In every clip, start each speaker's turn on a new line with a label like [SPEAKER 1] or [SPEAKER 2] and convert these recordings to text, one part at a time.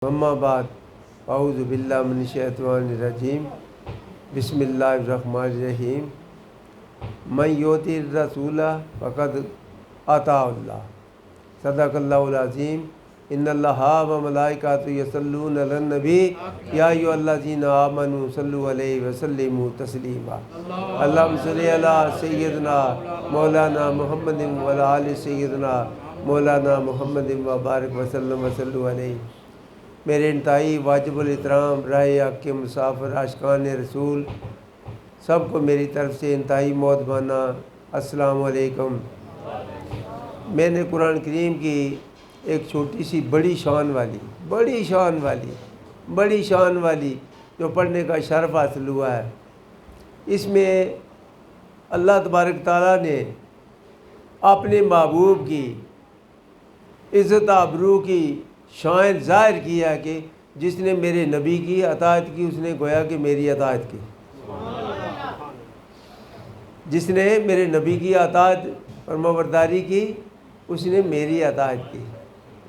[SPEAKER 1] اما بعد اعوذ باللہ من الشیطان الرجیم بسم اللہ الرحمن الرحیم من یؤتی الرسول فقد اطاع اللہ صدق اللہ العظیم ان اللہ و ملائکۃہ یصلون علی النبی یا ایھا الذین آمنوا صلوا علیہ وسلموا تسلیما اللہم صلی علی سیدنا مولانا محمد وعلی آل سیدنا مولانا محمد وبارک وسلم وصلوا علیہ۔ میرے انتہائی واجب الاحترام رائے حق کے مسافر عاشقان رسول سب کو میری طرف سے انتہائی مودبانہ السلام علیکم۔ میں نے قرآن کریم کی ایک چھوٹی سی بڑی شان والی جو پڑھنے کا شرف حاصل ہوا ہے، اس میں اللہ تبارک تعالیٰ نے اپنے محبوب کی عزت آبرو کی شان ظاہر کیا کہ جس نے میرے نبی کی اطاعت کی اس نے گویا کہ میری اطاعت کی، جس نے میرے نبی کی اطاعت فرمانبرداری کی اس نے میری اطاعت کی۔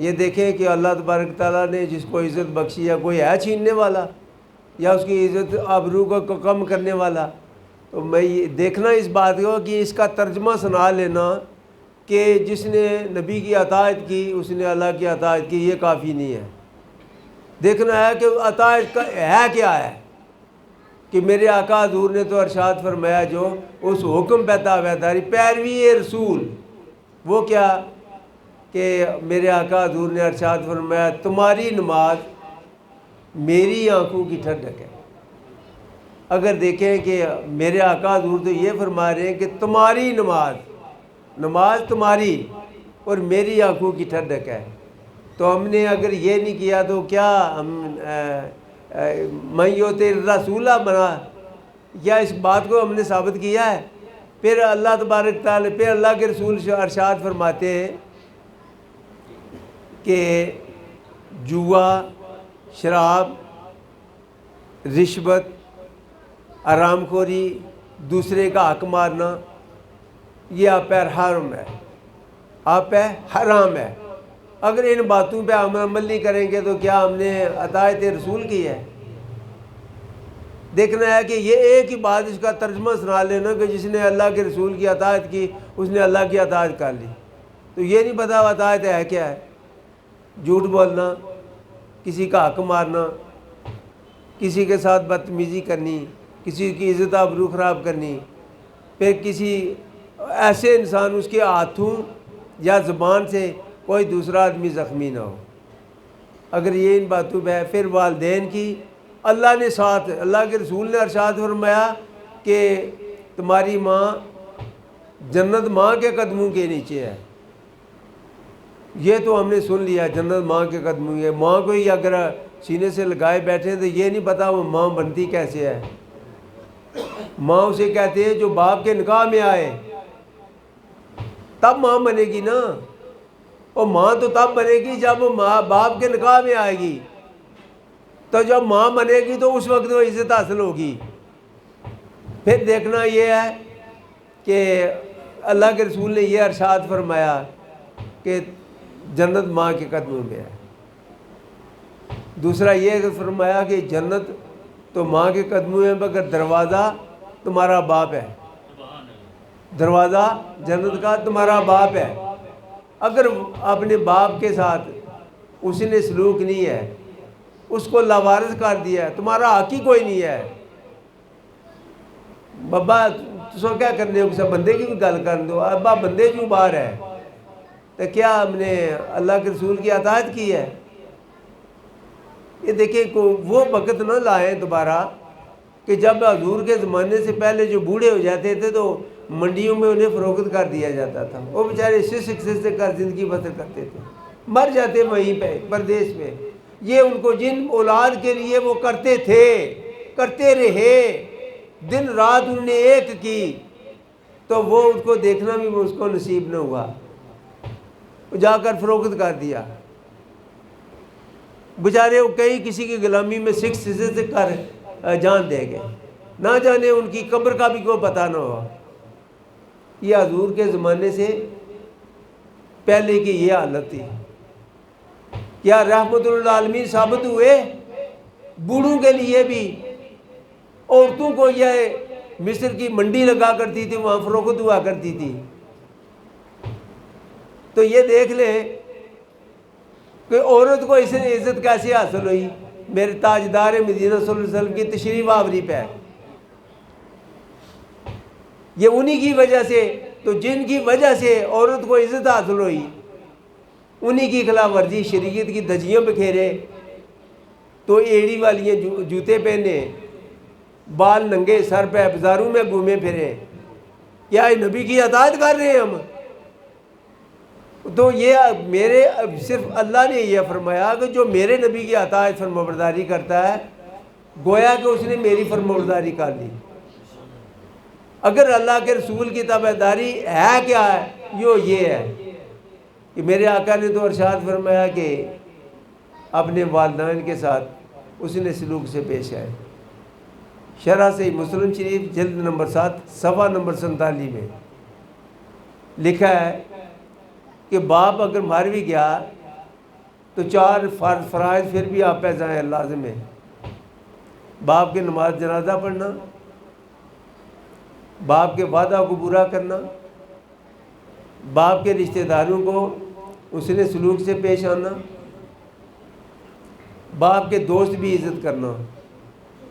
[SPEAKER 1] یہ دیکھیں کہ اللہ تبارک تعالیٰ نے جس کو عزت بخشی ہے، کوئی ہے چھیننے والا یا اس کی عزت آبرو کو کم کرنے والا؟ تو میں یہ دیکھنا اس بات کو کہ اس کا ترجمہ سنا لینا کہ جس نے نبی کی اطاعت کی اس نے اللہ کی اطاعت کی، یہ کافی نہیں ہے۔ دیکھنا ہے کہ اطاعت کا ہے کیا ہے، کہ میرے آقا حضور نے تو ارشاد فرمایا جو اس حکم پہ تابع داری پیروی رسول، وہ کیا کہ میرے آقا حضور نے ارشاد فرمایا تمہاری نماز میری آنکھوں کی ٹھنڈک ہے۔ اگر دیکھیں کہ میرے آقا حضور تو یہ فرما رہے ہیں کہ تمہاری نماز تمہاری اور میری آنکھوں کی ٹھنڈک ہے، تو ہم نے اگر یہ نہیں کیا تو کیا ہم من یؤتی الرسول بنا، یا اس بات کو ہم نے ثابت کیا ہے؟ پھر اللہ تبارک تعالیٰ، پھر اللہ کے رسول ارشاد فرماتے ہیں کہ جوا، شراب، رشوت، حرام خوری، دوسرے کا حق مارنا، یہ آپ پہ حرام ہے، آپ پہ حرام ہے۔ اگر ان باتوں پہ ہم عمل نہیں کریں گے تو کیا ہم نے اطاعت رسول کی ہے؟ دیکھنا ہے کہ یہ ایک ہی بات، اس کا ترجمہ سنا لینا کہ جس نے اللہ کے رسول کی اطاعت کی اس نے اللہ کی اطاعت کر لی۔ تو یہ نہیں پتہ اطاعت ہے کیا ہے؟ جھوٹ بولنا، کسی کا حق مارنا، کسی کے ساتھ بدتمیزی کرنی، کسی کی عزت آبرو خراب کرنی، پھر کسی ایسے انسان اس کے ہاتھوں یا زبان سے کوئی دوسرا آدمی زخمی نہ ہو۔ اگر یہ ان باتوں پہ ہے، پھر والدین کی اللہ نے ساتھ، اللہ کے رسول نے ارشاد فرمایا کہ تمہاری ماں جنت ماں کے قدموں کے نیچے ہے۔ یہ تو ہم نے سن لیا، جنت ماں کے قدموں کے، ماں کو ہی اگر سینے سے لگائے بیٹھے تو یہ نہیں پتا وہ ماں بنتی کیسے ہے۔ ماں اسے کہتے ہیں جو باپ کے نکاح میں آئے تب ماں بنے گی نا، اور ماں تو تب بنے گی جب وہ ماں باپ کے نکاح میں آئے گی، تو جب ماں بنے گی تو اس وقت وہ عزت حاصل ہوگی۔ پھر دیکھنا یہ ہے کہ اللہ کے رسول نے یہ ارشاد فرمایا کہ جنت ماں کے قدموں میں ہے۔ دوسرا یہ فرمایا کہ جنت تو ماں کے قدموں میں، مگر دروازہ تمہارا باپ ہے، دروازہ جنت کا تمہارا باپ ہے۔ اگر اپنے باپ کے ساتھ اس نے سلوک نہیں ہے، اس کو لاوارث کر دیا ہے، تمہارا حق ہی کوئی نہیں ہے۔ بابا تسو کیا کرنے ہو، کسی بندے کی بھی گل کر دو، ابا بندے کیوں باہر ہے، تو کیا ہم نے اللہ کے رسول کی اطاعت کی ہے؟ یہ دیکھیں وہ وقت نہ لائیں دوبارہ کہ جب حضور کے زمانے سے پہلے جو بوڑھے ہو جاتے تھے تو منڈیوں میں انہیں فروخت کر دیا جاتا تھا، وہ بیچارے سے کر زندگی بسر کرتے تھے، مر جاتے وہیں پہ پردیس میں۔ یہ ان کو جن اولاد کے لیے وہ کرتے تھے، کرتے رہے، دن رات انہوں نے ایک کی، تو وہ اس کو دیکھنا بھی اس کو نصیب نہ ہوا، جا کر فروخت کر دیا۔ بیچارے وہ کئی کسی کی غلامی میں سے کر جان دے گئے، نہ جانے ان کی قبر کا بھی کوئی پتہ نہ ہوا۔ یہ حضور کے زمانے سے پہلے کی یہ حالت تھی۔ کیا رحمت للعالمین ثابت ہوئے؟ بوڑھوں کے لیے بھی، عورتوں کو یہ مصر کی منڈی لگا کرتی تھی، وہاں فروخت ہوا کرتی تھی۔ تو یہ دیکھ لیں کہ عورت کو اس عزت کیسے حاصل ہوئی؟ میرے تاجدار مدینہ صلی اللہ علیہ وسلم کی تشریف آوری پہ، یہ انہی کی وجہ سے، تو جن کی وجہ سے عورت کو عزت حاصل ہوئی انہی کی خلاف ورزی، شریعت کی دھجیاں بکھیرے، تو ایڑی والی جوتے پہنے، بال ننگے سر پہ بازاروں میں گھومے پھرے، کیا نبی کی اطاعت کر رہے ہیں ہم؟ تو یہ میرے صرف اللہ نے یہ فرمایا کہ جو میرے نبی کی اطاعت فرمانبرداری کرتا ہے گویا کہ اس نے میری فرمانبرداری کر لی۔ اگر اللہ کے رسول کی تابعداری ہے کیا ہے؟ یہ ہے کہ میرے آقا نے تو ارشاد فرمایا کہ اپنے والدین کے ساتھ اس نے سلوک سے پیش آئے۔ شرح صحیح مسلم شریف جلد نمبر 7 صفحہ نمبر 47 میں لکھا ہے کہ باپ اگر مر بھی گیا تو 4 فرائض پھر بھی آپ پہ جائیں لازم ہے۔ باپ کے نماز جنازہ پڑھنا، باپ کے وعدہ کو پورا کرنا، باپ کے رشتہ داروں کو اس نے سلوک سے پیش آنا، باپ کے دوست بھی عزت کرنا۔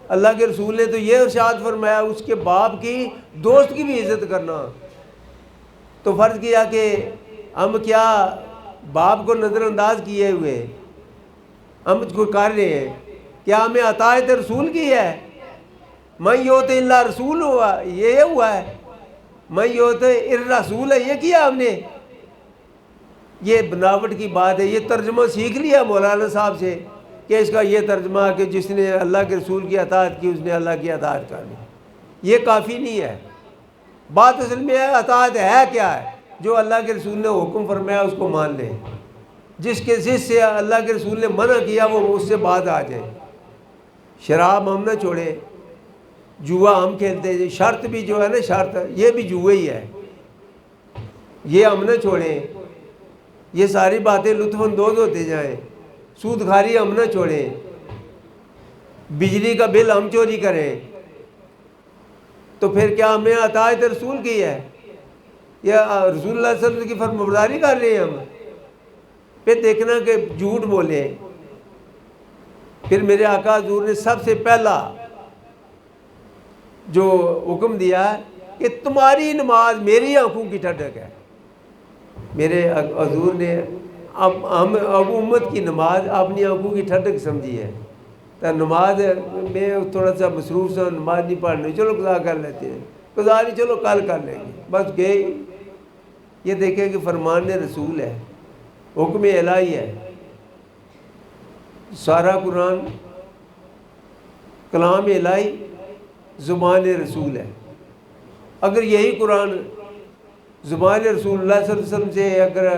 [SPEAKER 1] اللہ کے رسول نے تو یہ ارشاد فرمایا اس کے باپ کی، دوست کی بھی عزت کرنا۔ تو فرض کیا کہ ہم کیا باپ کو نظر انداز کیے ہوئے ہم کو کر رہے ہیں؟ کیا ہمیں اطاعت رسول کی ہے؟ من یطع اللہ رسول ہوا، یہ ہوا ہے، من یطع الرسول ہے، یہ کیا ہم نے؟ یہ بناوٹ کی بات ہے۔ یہ ترجمہ سیکھ لیا مولانا صاحب سے کہ اس کا یہ ترجمہ کہ جس نے اللہ کے رسول کی اطاعت کی اس نے اللہ کی اطاعت کر لی، یہ کافی نہیں ہے۔ بات اصل میں ہے اطاعت ہے کیا ہے؟ جو اللہ کے رسول نے حکم فرمایا اس کو مان لیں، جس سے اللہ کے رسول نے منع کیا وہ اس سے بعد آ جائے۔ شراب ہم نہ چھوڑیں، جوا ہم کھیلتے ہیں، شرط بھی جو ہے نا، شرط یہ بھی جوے ہی ہے، یہ ہم نہ چھوڑیں۔ یہ ساری باتیں لطف اندوز ہوتے جائیں۔ سود کھاری ہم نہ چھوڑیں، بجلی کا بل ہم چوری کریں، تو پھر کیا ہمیں اطاعت رسول کی ہے؟ یا رسول اللہ صلی اللہ علیہ وسلم کی فرمانبرداری کر رہے ہیں ہم؟ پھر دیکھنا کہ جھوٹ بولیں۔ پھر میرے آقا حضور نے سب سے پہلا جو حکم دیا کہ تمہاری نماز میری آنکھوں کی ٹھنڈک ہے۔ میرے حضور نے اب امت کی نماز اپنی آنکھوں کی ٹھنڈک سمجھی ہے۔ تو نماز میں تھوڑا سا مصروف سا، نماز نہیں پڑھنی، چلو قضا کر لیتے ہیں، قضا نہیں چلو کل کر لیں گے، بس گئے۔ یہ دیکھیں کہ فرمان رسول ہے، حکم الہی ہے۔ سارا قرآن کلام الہی، زبان رسول ہے۔ اگر یہی قرآن زبان رسول اللہ صلی اللہ علیہ وسلم سے اگر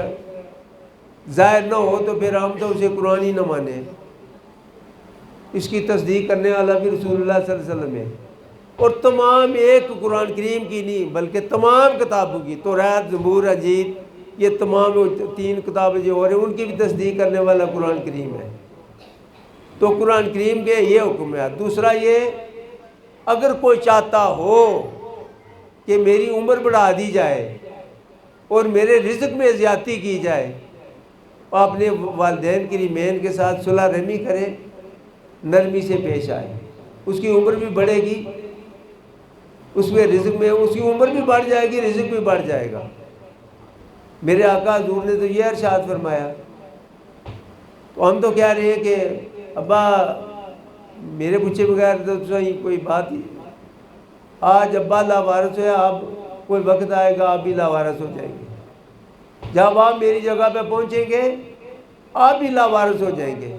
[SPEAKER 1] ظاہر نہ ہو تو پھر ہم تو اسے قرآن ہی نہ مانیں۔ اس کی تصدیق کرنے والا بھی رسول اللہ صلی اللہ علیہ وسلم ہے۔ اور تمام ایک قرآن کریم کی نہیں بلکہ تمام کتابوں کی، توریت، زبور، انجیل، یہ تمام 3 کتابیں جو ہو رہی ہیں ان کی بھی تصدیق کرنے والا قرآن کریم ہے۔ تو قرآن کریم کے یہ حکم ہے۔ دوسرا یہ، اگر کوئی چاہتا ہو کہ میری عمر بڑھا دی جائے اور میرے رزق میں زیادتی کی جائے، اپنے والدین کریمین کے ساتھ صلح رحمی کرے، نرمی سے پیش آئے، اس کی عمر بھی بڑھے گی، اس میں رزق میں اس کی عمر بھی بڑھ جائے گی، رزق بھی بڑھ جائے گا۔ میرے آقا حضور نے تو یہ ارشاد فرمایا۔ تو ہم تو کہہ رہے ہیں کہ ابا میرے پوچھے بغیر تو صحیح کوئی بات ہی، آج ابا لاوارث ہے، اب کوئی وقت آئے گا آپ بھی لاوارث ہو جائیں گے۔ جب آپ میری جگہ پہ پہنچیں گے آپ بھی لاوارث ہو جائیں گے۔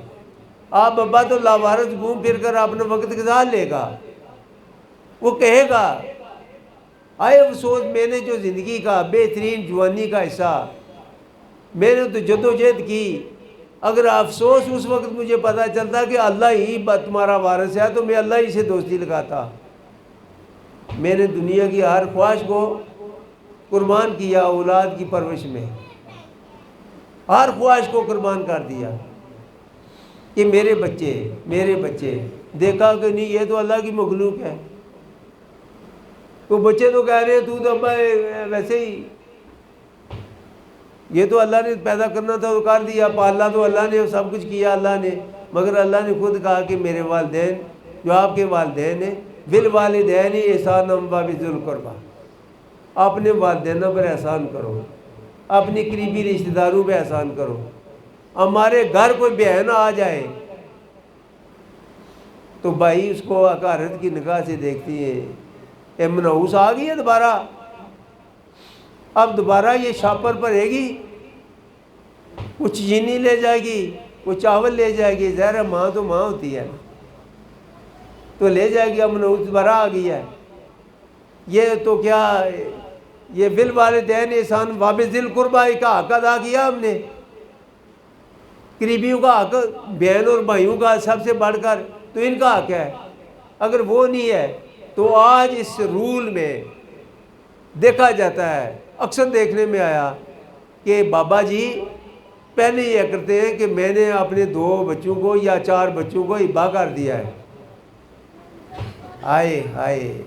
[SPEAKER 1] آپ ابا تو لاوارث گھوم پھر کر اپنا وقت گزار لے گا، وہ کہے گا آئے افسوس، میں نے جو زندگی کا بہترین جوانی کا حصہ میں نے تو جدوجہد کی، اگر افسوس اس وقت مجھے پتہ چلتا کہ اللہ ہی تمہارا وارث ہے تو میں اللہ ہی سے دوستی لگاتا۔ میں نے دنیا کی ہر خواہش کو قربان کیا اولاد کی پرورش میں، ہر خواہش کو قربان کر دیا۔ کہ میرے بچے دیکھا کہ نہیں یہ تو اللہ کی مخلوق ہے. تو بچے تو کہہ رہے ہیں تو ابا ویسے ہی، یہ تو اللہ نے پیدا کرنا تھا تو کر دیا، پالنا تو اللہ نے، سب کچھ کیا اللہ نے، مگر اللہ نے خود کہا کہ میرے والدین جو آپ کے والدین ہیں، بالوالدین احسانا وبذی القربیٰ، اپنے والدینوں پر احسان کرو، اپنی قریبی رشتہ داروں پہ احسان کرو. ہمارے گھر کوئی بہن آ جائے تو بھائی اس کو حقارت کی نگاہ سے دیکھتی ہیں، اے منحوس آ گئی ہے دوبارہ، اب دوبارہ یہ شاپر پڑے گی، کچھ چینی لے جائے گی، کچھ چاول لے جائے گی، ظاہر ہے ماں تو ماں ہوتی ہے تو لے جائے گی، اب منحوس دوبارہ آ گئی ہے. یہ تو کیا، یہ بالوالدین احسان وبذی القربیٰ کا حق ادا کیا ہم نے، قریبیوں کا حق، بہن اور بھائیوں کا سب سے بڑھ کر تو ان کا حق ہے. اگر وہ نہیں ہے تو آج اس رول میں دیکھا جاتا ہے، اکثر دیکھنے میں آیا کہ بابا جی پہلے یہ کرتے ہیں کہ میں نے اپنے 2 بچوں کو یا 4 بچوں کو ہبہ کر دیا ہے. ہائے ہائے،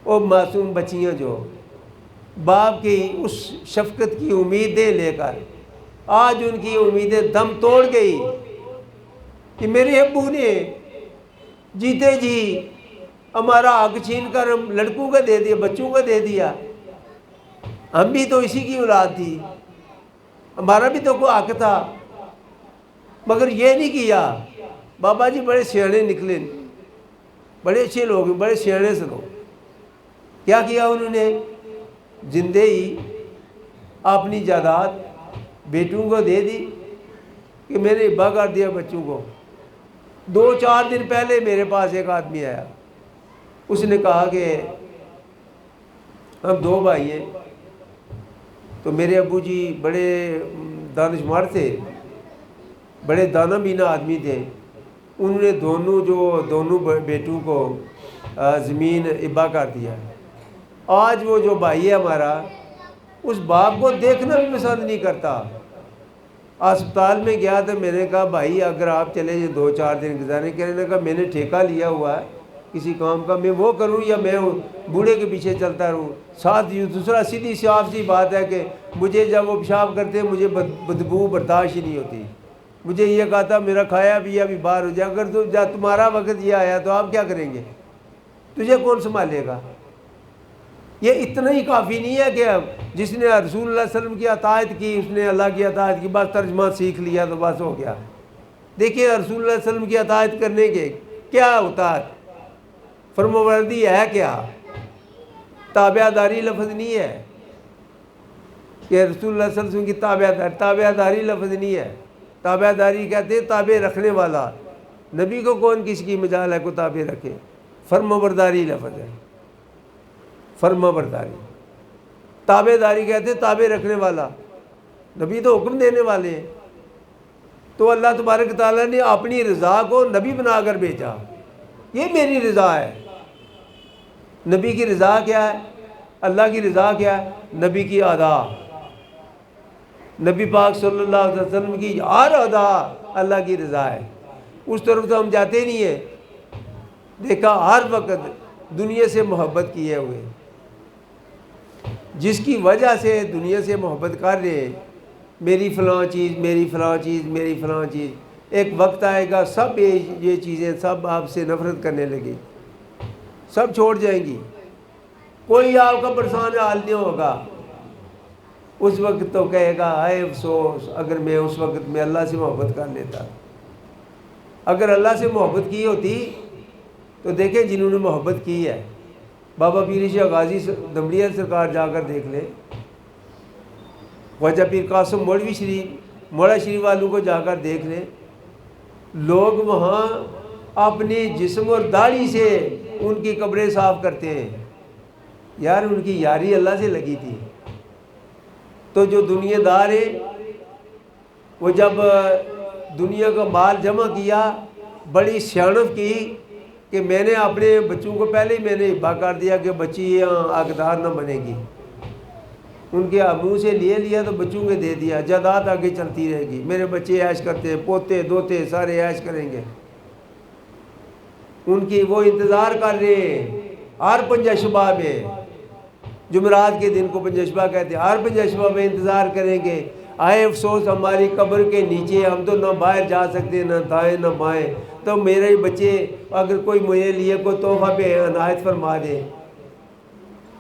[SPEAKER 1] وہ معصوم بچیاں جو باپ کی اس شفقت کی امیدیں لے کر آج ان کی امیدیں دم توڑ گئی کہ میرے ابو نے جیتے جی ہمارا حق چھین کر ہم لڑکوں کو دے دیا، بچوں کو دے دیا، ہم بھی تو اسی کی اولاد تھی، ہمارا بھی تو کوئی حق تھا، مگر یہ نہیں کیا. بابا جی بڑے سیانے نکلے، بڑے اچھے لوگ ہیں، بڑے سیانے سے لوگ. کیا کیا انہوں نے؟ زندے ہی اپنی جائیداد بیٹوں کو دے دی کہ میں نے ہبہ کر دیا بچوں کو. 2-4 دن پہلے میرے پاس ایک آدمی آیا، اس نے کہا کہ ہم 2 بھائی ہیں، تو میرے ابو جی بڑے دانشور تھے، بڑے دانہ بینا آدمی تھے. انہوں نے دونوں بیٹوں کو زمین ہبہ کر دیا. آج وہ جو بھائی ہے ہمارا، اس باپ کو دیکھنا بھی پسند نہیں کرتا. اسپتال میں گیا تو میں نے کہا بھائی اگر آپ چلے جائیں 2-4 دن گزاریں، کہنے نے کہا میں نے ٹھیکہ لیا ہوا ہے کسی کام کا، میں وہ کروں یا میں بوڑھے کے پیچھے چلتا رہوں. ساتھ دوسرا سیدھی صاف سی بات ہے کہ مجھے جب وہ پیشاب کرتے ہیں مجھے بدبو برداشت ہی نہیں ہوتی. مجھے یہ کہا تھا میرا کھایا پیا بھی باہر ہو جائے، اگر جب تمہارا وقت یہ آیا تو آپ کیا کریں گے؟ تجھے کون سنبھالے گا؟ یہ اتنا ہی کافی نہیں ہے کہ جس نے رسول اللہ علیہ وسلم کی اطاعت کی، اس نے اللہ کی اطاعت کی، بس ترجمہ سیکھ لیا تو بس ہو گیا. دیکھیے رسول اللہ علیہ وسلم کی اطاعت کرنے کے کیا ہوتا ہے، فرمانبرداری ہے کیا؟ تابع داری لفظ نہیں ہے کہ رسول اللہ صلی اللہ علیہ وسلم کی تابع داری لفظ نہیں ہے. تابع داری کہتے ہیں تابع رکھنے والا. نبی کو کون کس کی مجال ہے کو تابع رکھے؟ فرمانبرداری لفظ ہے، فرمانبرداری. تابع داری کہتے ہیں تابع رکھنے والا، نبی تو حکم دینے والے ہیں. تو اللہ تبارک تعالیٰ نے اپنی رضا کو نبی بنا کر بھیجا. یہ میری رضا ہے. نبی کی رضا کیا ہے؟ اللہ کی رضا کیا ہے؟ نبی کی ادا. نبی پاک صلی اللہ علیہ وسلم کی ہر ادا اللہ کی رضا ہے. اس طرف تو ہم جاتے نہیں ہیں. دیکھا ہر وقت دنیا سے محبت کیے ہوئے، جس کی وجہ سے دنیا سے محبت کر رہے ہیں، میری فلاں چیز، میری فلاں چیز، میری فلاں چیز. ایک وقت آئے گا سب یہ چیزیں سب آپ سے نفرت کرنے لگے، سب چھوڑ جائیں گی، کوئی آپ کا پریشان حال نہیں ہوگا. اس وقت تو کہے گا ہائے افسوس اگر میں اس وقت میں اللہ سے محبت کر لیتا. اگر اللہ سے محبت کی ہوتی تو دیکھیں جنہوں نے محبت کی ہے، بابا پیر شاہ غازی دمڑیہ سرکار جا کر دیکھ لیں، خواجہ پیر قاسم مولوی شریف موڑا شریف والوں کو جا کر دیکھ لیں. لوگ وہاں اپنی جسم اور داڑھی سے ان کی قبریں صاف کرتے ہیں. یار ان کی یاری اللہ سے لگی تھی. تو جو دنیا دار ہیں وہ جب دنیا کا مال جمع کیا، بڑی سیاںت کی کہ میں نے اپنے بچوں کو پہلے ہی میں نے ہبہ کر دیا کہ بچی یہاں حقدار نہ بنے گی. ان کے منہ سے لے لیا تو بچوں کے دے دیا، جائیداد آگے چلتی رہے گی، میرے بچے عیش کرتے ہیں، پوتے دوتے سارے عیش کریں گے، ان کی وہ انتظار کر رہے ہیں ہر پنجہ شبہ میں، جمعرات کے دن کو پنجہ شبہ کہتے ہیں، ہر پنجہ شبہ میں انتظار کریں گے، آئے افسوس ہماری قبر کے نیچے، ہم تو نہ باہر جا سکتے نہ دائیں نہ بائیں، تو میرے بچے اگر کوئی مجھے لیے کوئی تحفہ پہ عنایت فرما دے۔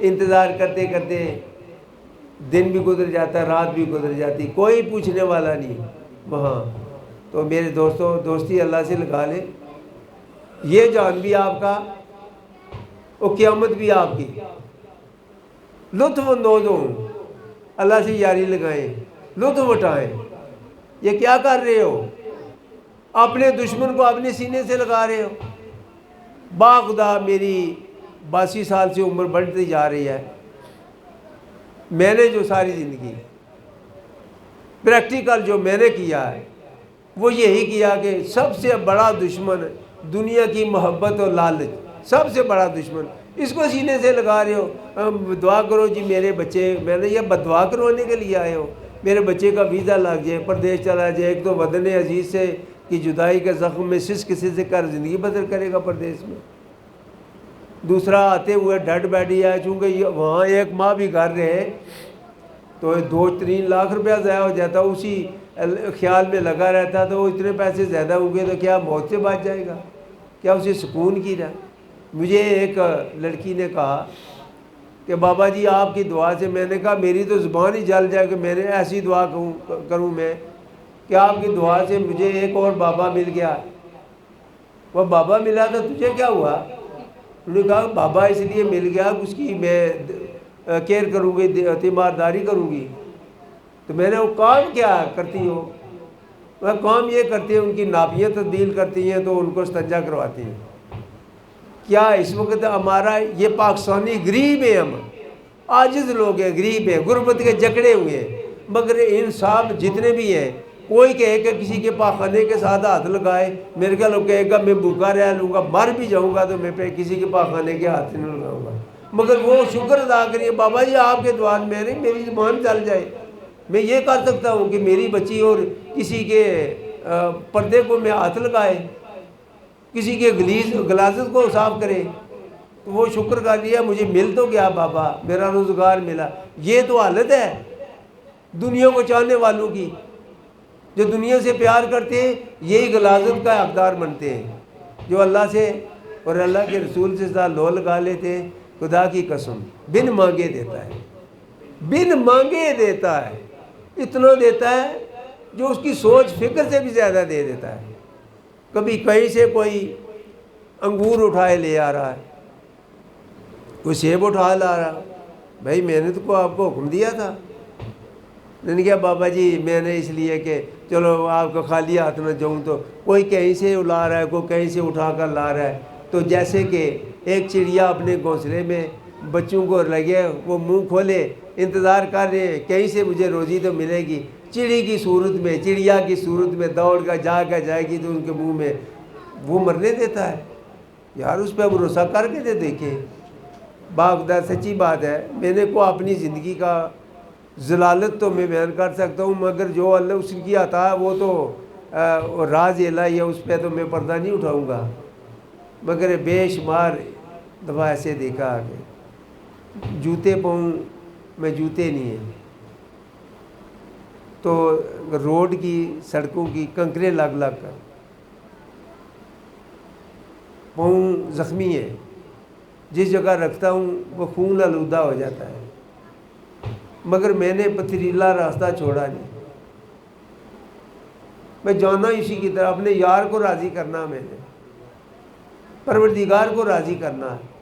[SPEAKER 1] انتظار کرتے کرتے دن بھی گزر جاتا ہے، رات بھی گزر جاتی، کوئی پوچھنے والا نہیں وہاں۔ تو میرے دوستوں، دوستی اللہ سے لگا لیں، یہ جان بھی آپ کا اور قیامت بھی آپ کی، لطف اندوز ہوں، اللہ سے یاری لگائیں، لطف اٹھائیں۔ یہ کیا کر رہے ہو؟ اپنے دشمن کو اپنے سینے سے لگا رہے ہو۔ باخدا میری 82 سال سے عمر بڑھتی جا رہی ہے، میں نے جو ساری زندگی پریکٹیکل جو میں نے کیا ہے وہ یہی کیا کہ سب سے بڑا دشمن دنیا کی محبت اور لالچ، سب سے بڑا دشمن، اس کو سینے سے لگا رہے ہو۔ دعا کرو جی میرے بچے، میں نے یہ بدعا کروانے کے لیے آئے ہو، میرے بچے کا ویزا لگ جائے، پردیش چلا جائے، ایک تو وطن عزیز سے کی جدائی کے زخم میں سس کسی سے کر زندگی بدل کرے گا پردیش میں، دوسرا آتے ہوئے ڈھٹ بیٹھی ہے، چونکہ وہاں ایک ماہ بھی گھر رہے تو 2-3 لاکھ روپیہ ضائع ہو جاتا، اسی خیال میں لگا رہتا، تو وہ اتنے پیسے زیادہ ہوں گے تو کیا موت سے بچ جائے گا؟ کیا اسے سکون کی رہا؟ مجھے ایک لڑکی نے کہا کہ بابا جی آپ کی دعا سے، میں نے کہا میری تو زبان ہی جل جائے کہ میں نے ایسی دعا کروں میں کہ آپ کی دعا سے مجھے ایک اور بابا مل گیا۔ وہ بابا ملا تو تجھے کیا ہوا؟ انہوں نے کہا بابا اس لیے مل گیا اس کی میں کیئر کروں گی، تیمارداری کروں گی۔ تو میں نے وہ کام کیا کرتی ہو؟ وہ کام یہ کرتی ہیں، ان کی ناپیاں تبدیل کرتی ہیں تو ان کو استنجا کرواتی ہیں۔ کیا اس وقت ہمارا یہ پاکستانی غریب ہیں، ہم عاجز لوگ ہیں، غریب ہیں، غربت کے جکڑے ہوئے ہیں، مگر انصاف جتنے بھی ہیں، کوئی کہے کہ کسی کے پاخانے کے ساتھ ہاتھ لگائے، میرے خیال وہ کہے گا میں بھوکا رہ لوں گا، مر بھی جاؤں گا تو میں پہ کسی کے پاخانے کے ہاتھ نہیں لگاؤں گا، مگر وہ شکر ادا کریے بابا جی آپ کے دعا میں نہیں، میری زبان چل جائے، میں یہ کر سکتا ہوں کہ میری بچی اور کسی کے پردے کو میں ہاتھ لگائے، کسی کے غلاظت کو صاف کرے، تو وہ شکر کر لیا مجھے مل تو گیا بابا، میرا روزگار ملا۔ یہ تو حالت ہے دنیا کو چاہنے والوں کی، جو دنیا سے پیار کرتے ہیں یہی غلاظت کا حقدار بنتے ہیں، جو اللہ سے اور اللہ کے رسول سے ساتھ لو لگا لیتے ہیں، خدا کی قسم بن مانگے دیتا ہے، بن مانگے دیتا ہے، اتنا دیتا ہے جو اس کی سوچ فکر سے بھی زیادہ دے دیتا ہے۔ کبھی کہیں سے کوئی انگور اٹھائے لے آ رہا ہے، کوئی سیب اٹھا لا رہا، بھائی میں نے تو آپ کو حکم دیا تھا، میں نے کہا بابا جی میں نے اس لیے کہ چلو آپ کو خالی ہاتھ نہ جاؤں، تو کوئی کہیں سے لا رہا ہے، کوئی کہیں سے اٹھا کر لا رہا ہے، تو جیسے کہ ایک چڑیا اپنے گھونسلے میں بچوں کو لگے وہ منہ کھولے انتظار کر رہے ہیں کہیں سے مجھے روزی تو ملے گی، چڑی کی صورت میں، چڑیا کی صورت میں دوڑ کر جا کر جائے گی تو ان کے منہ میں وہ مرنے دیتا ہے۔ یار اس پہ بھروسہ کر کے دے دیکھیں، باخدا سچی بات ہے، میں نے کو اپنی زندگی کا ضلالت تو میں بیان کر سکتا ہوں، مگر جو اللہ اس کی عطا ہے وہ تو راز الہی ہے، اس پہ تو میں پردہ نہیں اٹھاؤں گا، مگر بے شمار دفعہ ایسے دیکھا کہ جوتے پاؤں میں جوتے نہیں ہیں، تو روڈ کی سڑکوں کی کنکریں لگ لگ کر پاؤں زخمی ہے، جس جگہ رکھتا ہوں وہ خون آلودہ ہو جاتا ہے، مگر میں نے پتھریلا راستہ چھوڑا نہیں، میں جانا اسی کی طرح، اپنے یار کو راضی کرنا، میں نے پروردگار کو راضی کرنا ہے،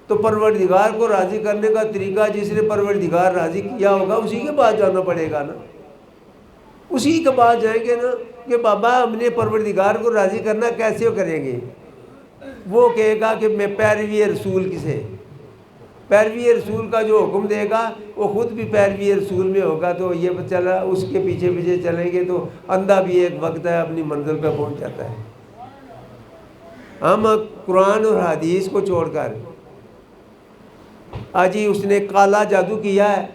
[SPEAKER 1] تو پروردگار کو راضی کرنے کا طریقہ جس نے پروردگار راضی کیا ہوگا اسی کے پاس جانا پڑے گا نا، اسی کے پاس جائیں گے نا کہ بابا ہم نے پروردگار کو راضی کرنا کیسے کریں گے؟ وہ کہے گا کہ میں پیروی رسول کسے، پیروی رسول کا جو حکم دے گا وہ خود بھی پیروی رسول میں ہوگا، تو یہ چلا اس کے پیچھے پیچھے چلیں گے تو اندھا بھی ایک وقت ہے اپنی منزل پہ پہنچ جاتا ہے۔ ہم قرآن اور حدیث کو چھوڑ کر آج ہی اس نے کالا جادو کیا ہے،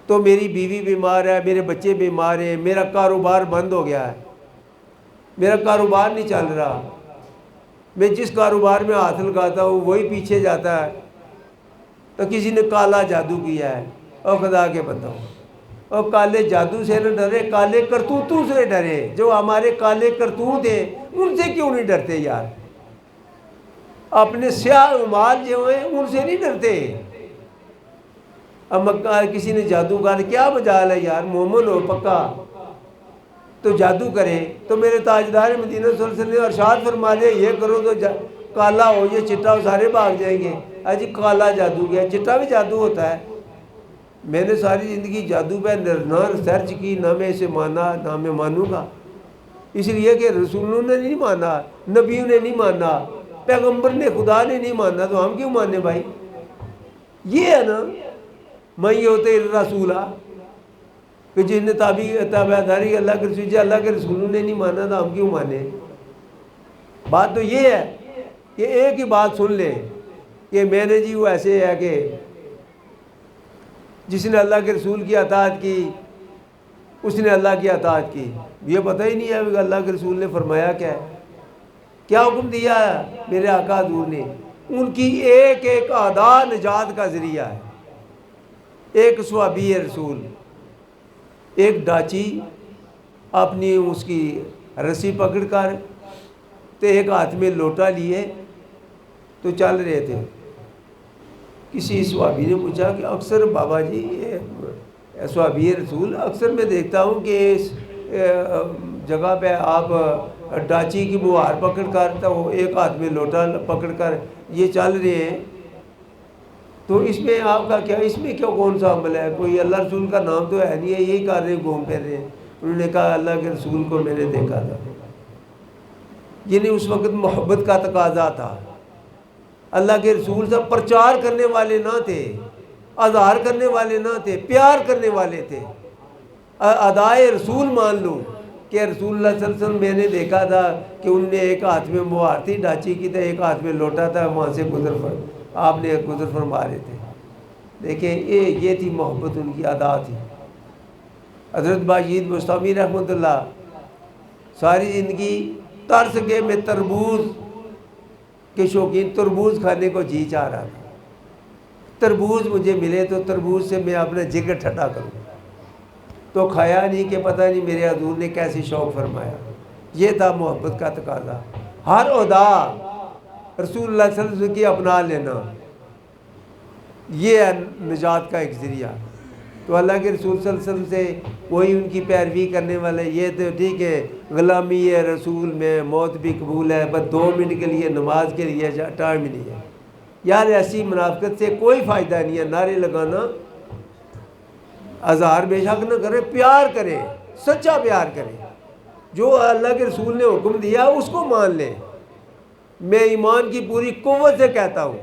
[SPEAKER 1] تو میری بیوی بیمار ہے، میرے بچے بیمار ہیں، میرا کاروبار بند ہو گیا ہے، میرا کاروبار نہیں چل رہا، میں جس کاروبار میں ہاتھ لگاتا ہوں وہی پیچھے جاتا ہے، تو کسی نے کالا جادو کیا ہے۔ اور خدا کے بندوں، اور کالے جادو سے نہ ڈرے، کالے کرتوتوں سے ڈرے۔ جو ہمارے کالے کرتوت ہیں ان سے کیوں نہیں ڈرتے یار؟ اپنے سیاہ اعمال جو ہیں ان سے نہیں ڈرتے۔ اب کسی نے جادو کر کیا مجال ہے یار؟ مومن ہو پکا تو جادو کرے۔ تو میرے تاجدار مدینہ صلی اللہ علیہ وسلم نے ارشاد فرما دیا یہ کرو تو کالا ہو، یہ چٹا ہو، سارے بھاگ جائیں گے۔ جی کالا جادو کیا، چٹا بھی جادو ہوتا ہے۔ میں نے ساری زندگی جادو پہ نہ ریسرچ کی، نہ میں اسے مانا، نہ میں مانوں گا، اس لیے کہ رسولوں نے نہیں مانا، نبیوں نے نہیں مانا، پیغمبر نے، خدا نے نہیں مانا، تو ہم کیوں مانے بھائی؟ یہ ہے نا میں یہ ہوتے رسولہ کہ جن نے تابع داری اللہ کے رسول، اللہ کے رسولوں نے نہیں مانا تو ہم کیوں مانے؟ بات تو یہ ہے کہ ایک ہی بات سن لیں کہ میں نے جی وہ ایسے ہے کہ جس نے اللہ کے رسول کی اطاعت کی اس نے اللہ کی اطاعت کی۔ یہ پتہ ہی نہیں ہے کہ اللہ کے رسول نے فرمایا کیا ہے، کیا حکم دیا ہے میرے آقا حضور نے۔ ان کی ایک ایک ادا نجات کا ذریعہ ہے۔ ایک صحابی رسول، ایک ڈاچی اپنی اس کی رسی پکڑ کر تو ایک ہاتھ میں لوٹا لیے تو چل رہے تھے۔ کسی صحابی نے پوچھا کہ اکثر بابا جی یہ صحابی رسول اکثر میں دیکھتا ہوں کہ اس جگہ پہ آپ ڈاچی کی بوہار پکڑ کر تو ایک ہاتھ میں لوٹا پکڑ کر یہ چل رہے ہیں، تو اس میں آپ کا کیا، اس میں کیوں کون سا عمل ہے؟ کوئی اللہ رسول کا نام تو ہے نہیں ہے، یہی کر رہے گھوم پھر رہے ہیں۔ انہوں نے کہا اللہ کے رسول کو میں نے دیکھا تھا، یعنی اس وقت محبت کا تقاضا تھا۔ اللہ کے رسول سے پرچار کرنے والے نہ تھے، اظہار کرنے والے نہ تھے، پیار کرنے والے تھے۔ ادائے رسول مان لو کہ رسول اللہ صلی اللہ علیہ وسلم میں نے دیکھا تھا کہ انہوں نے ایک ہاتھ میں مہار تھی ڈاچی کی، تو ایک ہاتھ میں لوٹا تھا، وہاں سے آپ نے گزر فرما رہے تھے۔ دیکھیں یہ تھی محبت، ان کی ادا تھی۔ حضرت باشید بستامی رحمۃ اللہ ساری زندگی ترس کے میں تربوز کے شوقین، تربوز کھانے کو جی چاہ رہا تھا، تربوز مجھے ملے تو تربوز سے میں اپنا جگر ٹھٹا کروں، تو کھایا نہیں کہ پتہ نہیں میرے حضور نے کیسے شوق فرمایا۔ یہ تھا محبت کا تقاضا۔ ہر ادا رسول اللہ صلی اللہ علیہ وسلم کی اپنا لینا، یہ ہے نجات کا ایک ذریعہ۔ تو اللہ کے رسول صلی اللہ علیہ وسلم سے کوئی ان کی پیروی کرنے والے، یہ تو ٹھیک ہے غلامی ہے رسول میں، موت بھی قبول ہے، بس 2 منٹ کے لیے نماز کے لیے ٹائم نہیں ہے یار۔ ایسی منافقت سے کوئی فائدہ نہیں ہے۔ نعرے لگانا، اظہار بے شک نہ کرے، پیار کرے، سچا پیار کرے، جو اللہ کے رسول نے حکم دیا اس کو مان لے۔ میں ایمان کی پوری قوت سے کہتا ہوں،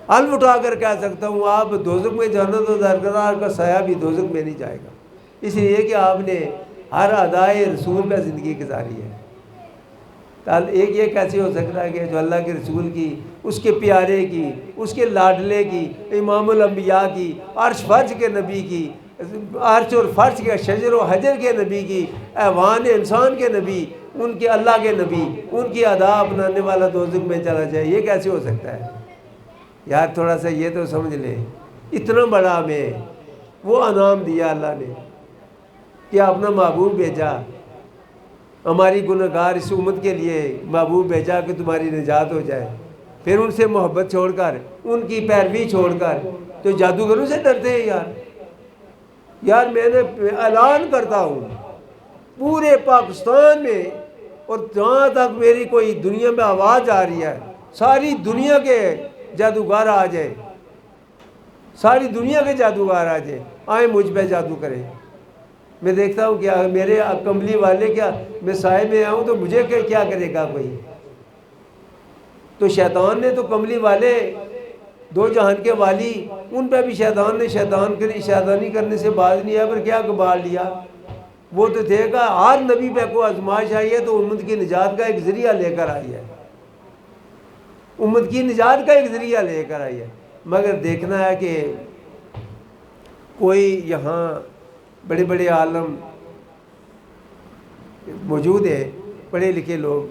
[SPEAKER 1] حلف اٹھا کر کہہ سکتا ہوں، آپ دوزخ میں جنت و درگزار کا سایہ بھی دوزخ میں نہیں جائے گا، اس لیے کہ آپ نے ہر ادائے رسول پہ زندگی گزاری ہے۔ ایک یہ کیسے ہو سکتا ہے کہ جو اللہ کے رسول کی، اس کے پیارے کی، اس کے لاڈلے کی، امام الانبیاء کی، عرش فرش کے نبی کی، عرش اور فرش کے، شجر و حجر کے نبی کی، ایوان انسان کے نبی، ان کے اللہ کے نبی، ان کی ادا اپنانے والا دوزخ میں چلا جائے؟ یہ کیسے ہو سکتا ہے یار؟ تھوڑا سا یہ تو سمجھ لیں، اتنا بڑا ہمیں وہ انعام دیا اللہ نے کہ اپنا محبوب بھیجا، ہماری گنہگار اس امت کے لیے محبوب بھیجا کہ تمہاری نجات ہو جائے۔ پھر ان سے محبت چھوڑ کر، ان کی پیروی چھوڑ کر تو جادوگروں سے ڈرتے ہیں یار میں نے اعلان کرتا ہوں پورے پاکستان میں، اور جہاں تک میری کوئی دنیا میں آواز آ رہی ہے، ساری دنیا کے جادوگر آ جائیں، ساری دنیا کے جادوگر آ جائیں، آئیں مجھ پہ جادو کریں۔ میں دیکھتا ہوں کیا میرے کملی والے، کیا میں سائے میں آؤں تو مجھے کیا کرے گا کوئی؟ تو شیطان نے تو کملی والے، 2 جہان کے والی، ان پہ بھی شیطان نے شیطانی کرنے سے باز نہیں ہے، پر کیا گبال لیا؟ وہ تو تھے کہ ہر نبی پہ کوئی آزمائش آئی ہے تو امت کی نجات کا ایک ذریعہ لے کر آئی ہے، امت کی نجات کا ایک ذریعہ لے کر آئی ہے۔ مگر دیکھنا ہے کہ کوئی یہاں بڑے بڑے عالم موجود ہیں، پڑھے لکھے لوگ،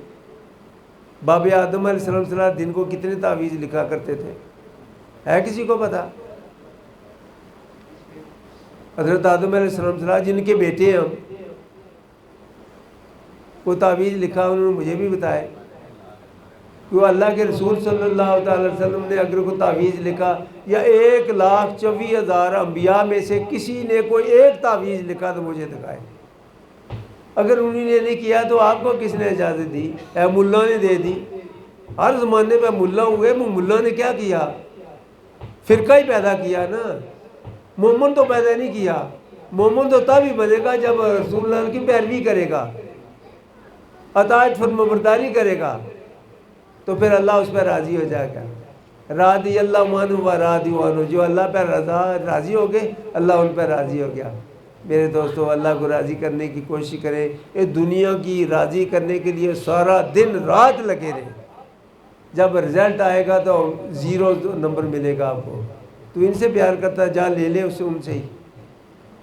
[SPEAKER 1] باب آدم علیہ السلام صلی اللہ علیہ دن کو کتنے تعویذ لکھا کرتے تھے؟ ہے کسی کو پتا؟ حضرت آدم علیہ السلام صلی اللہ علیہ جن کے بیٹے ہیں ہم، وہ تعویذ لکھا انہوں نے مجھے بھی بتایا کہ اللہ کے رسول صلی اللہ تعالی وسلم نے اگر کوئی تعویذ لکھا، یا 1,24,000 انبیاء میں سے کسی نے کوئی ایک تعویذ لکھا تو مجھے دکھائے۔ اگر انہوں نے نہیں کیا تو آپ کو کس نے اجازت دی؟ اے ملا نے دے دی۔ ہر زمانے پہ ملا ہوئے، وہ ملا نے کیا کیا؟ فرقہ ہی پیدا کیا نا، مومن تو پیدا نہیں کیا۔ مومن تو تب ہی بنے گا جب رسول اللہ کی پیروی کرے گا، اطاعت فرمانبرداری کرے گا، تو پھر اللہ اس پہ راضی ہو جائے گا۔ راضی اللہ عنہ و راضی عنہ، جو اللہ پہ راضی ہو گئے، اللہ ان پہ راضی ہو گیا۔ میرے دوستو، اللہ کو راضی کرنے کی کوشش کریں، یہ دنیا کی راضی کرنے کے لیے سارا دن رات لگے رہے۔ جب رزلٹ آئے گا تو 0 نمبر ملے گا آپ کو۔ تو ان سے پیار کرتا ہے، جا لے لے اسے، ان سے ہی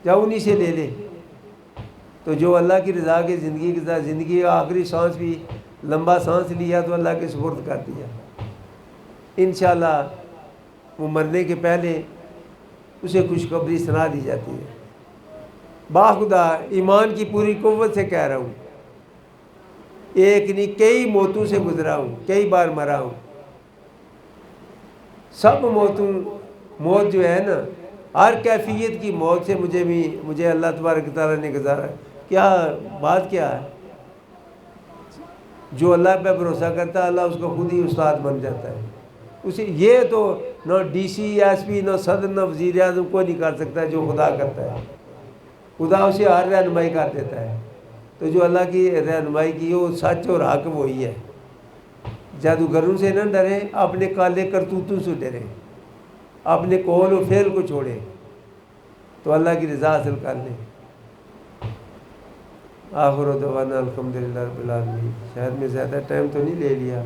[SPEAKER 1] جا، انہی سے لے لے۔ تو جو اللہ کی رضا کی زندگی کے ساتھ، زندگی کا آخری سانس بھی لمبا سانس لیا تو اللہ کے سپرد کر دیا، انشاءاللہ وہ مرنے کے پہلے اسے خوشخبری سنا دی جاتی ہے۔ باخدا ایمان کی پوری قوت سے کہہ رہا ہوں، ایک نہیں کئی موتوں سے گزرا ہوں، کئی بار مرا ہوں۔ سب موت جو ہے نا، ہر کیفیت کی موت سے مجھے اللہ تبارک تعالیٰ نے گزارا۔ کیا بات کیا ہے؟ جو اللہ پہ بھروسہ کرتا ہے، اللہ اس کو خود ہی استاد بن جاتا ہے۔ اسے یہ تو نہ ڈی سی، ایس پی، نہ صدر، نہ وزیر اعظم کوئی نہیں کر سکتا جو خدا کرتا ہے۔ خدا اسے ہر رہنمائی کر دیتا ہے۔ تو جو اللہ کی رہنمائی کی وہ سچ اور حق وہی ہے۔ جادوگروں سے نہ ڈریں، اپنے کالے کرتوتوں سے ڈریں، اپنے قول و فعل کو چھوڑیں تو اللہ کی رضا حاصل کر لیں۔ آخر دعوانا الحمدللہ رب العالمین۔ شاید میں زیادہ ٹائم تو نہیں لے لیا۔